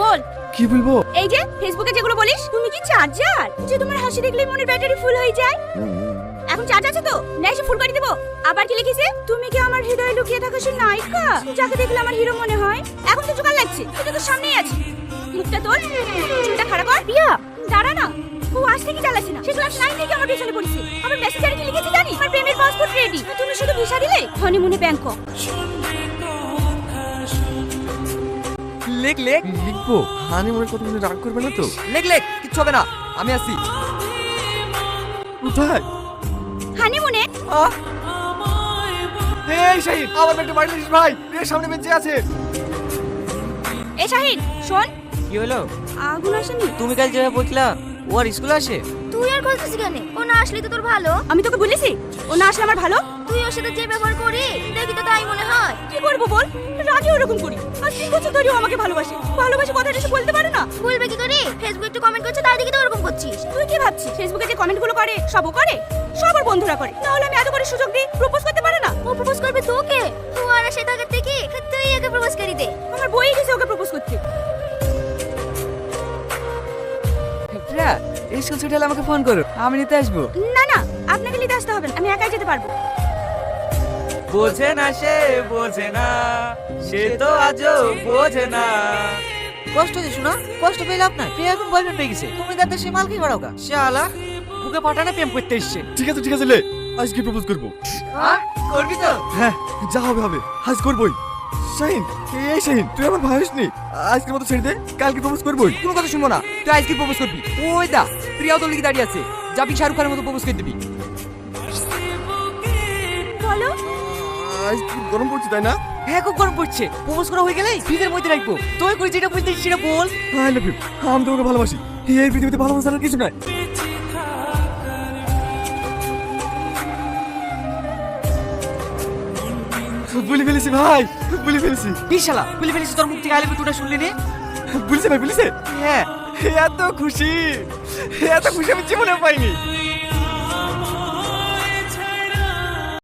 বল। কি বলবো? এই যে ফেসবুকে যেগুলো বলিস, তুমি কি চার্জার যে তোমার হাসি দেখলেই মনের ব্যাটারি ফুল হয়ে যায়? এখন চার্জ আছে তো, না এসে ফুল করে দেবো। আবার কি লিখেছে, তুমি কি আমার হৃদয়ে লুকিয়ে থাকা সেই নায়িকা যাকে দেখলে আমার হিরো মনে হয়? এখন তো জোগাড় লাগছে, তুই তো সামনেই আছি। মুখটা তোল, চুলটা খাড়া কর। প্রিয়া দাঁড়া না, ও আজ থেকে চালাচ্ছে না। সে ক্লাস 9 থেকে আমার পেছনে পড়েছে। আমার মেসেঞ্জারে কি লিখেছে জানি, আমার প্রেমের পাসপোর্ট রেডি, তুমি শুধু ভিসা দিলে হনিমুনে ব্যাংকক। লেখ লেখ। লিখবো? হানিমুনের কথা মনে রাগ করবে না তো? লেখ লেখ, কিচ্ছু হবে না, আমি আসি। কোথায়? হানিমুনে। এই শাহিন, আমার ব্যাগটা বাড়ি নিস ভাই, এর সামনে বেঁচে আছে। এই শাহিন শোন। কি হলো? আগুন আসেনি? তুমি কাল যেভাবে বলছিলা ও আর স্কুলে আসে? তুই আর বলছিস কেন? ও না আসলে তো তোর ভালো। আমি তোকে বলেছি ও না আসলে আমার ভালো? তুই ওর সাথে যে ব্যবহার করি দেখি তো তাই মনে হয়। কি করবো বল, রাজি ওরকম করি। আর 3 বছর ধরে ও আমাকে ভালোবাসে, ভালোবাসে কথাটা সে বলতে পারে না। বলবে কি করে? ফেসবুকে একটু কমেন্ট করছে তাই দেখি তো ওরকম করছিস। তুই কি ভাবছিস ফেসবুকে যে কমেন্টগুলো করে সবও করে? সবার বন্ধুরা করে, না হলে আমি এত করে সুযোগ দিই প্রপোজ করতে পারে না। ও প্রপোজ করবে তোকে? ও আর সে থাকার থেকে তুই একে প্রপোজ করি দে। আমার বই গেছে ওকে প্রপোজ করতে। প্রিয়া, স্কুল ছুটি হলে আমাকে ফোন করো, আমি নিতে আসবো। না না, আপনাকে নিতে আসতে হবে না, আমি একাই যেতে পারবো। বোঝে না সে, বোঝে না সে তো আজও বোঝে না। কষ্ট হচ্ছে শোনা, কষ্ট পেয়ে লাভ নাই। প্রিয়া এখন বয়ফ্রেন্ড পেয়ে গেছে, তুমি তাদের সে মাল খেয়ে বেড়াও গা। শালা বুকে পাঠানে প্রেম করতে এসছে। ঠিক আছে লে, আজকে প্রপোজ করবো। করবি তো? হ্যাঁ, যা হবে হবে, আজ করবোই। শাহিন, এই শাহিন, তুই আমার ভাই হসনি, আজকের মতো ছেড়ে দে, কালকে প্রপোজ করবোই। কোনো কথা শুনবো না, তুই আজকে প্রপোজ করবি। ওই দা প্রিয়াও তোর লিখে দাঁড়িয়ে আছে, যাবি শাহরুখ খানের মতো প্রপোজ করে দিবি। বলো। আজ খুব গরম পড়ছে তাই না? হ্যাঁ খুব গরম পড়ছে, প্রপোজ করা হয়ে গেলে ফ্রিজের মধ্যে রাখবো। তুই করে যেটা বলতে সেটা বল। আই লাভ ইউ, আমি তোমাকে ভালোবাসি। এই পৃথিবীতে ভালোবাসার আর কিছু নাই। বলে ফেলেছি ভাই, বলে ফেলেছি। কি শালা বলে ফেলিস, তোর মুখ থেকে আলিপুর টুটা শুনলি নে? বলেছে ভাই, বলেছে। হ্যাঁ এত খুশি, এত খুশি আমি জীবনে পাইনি।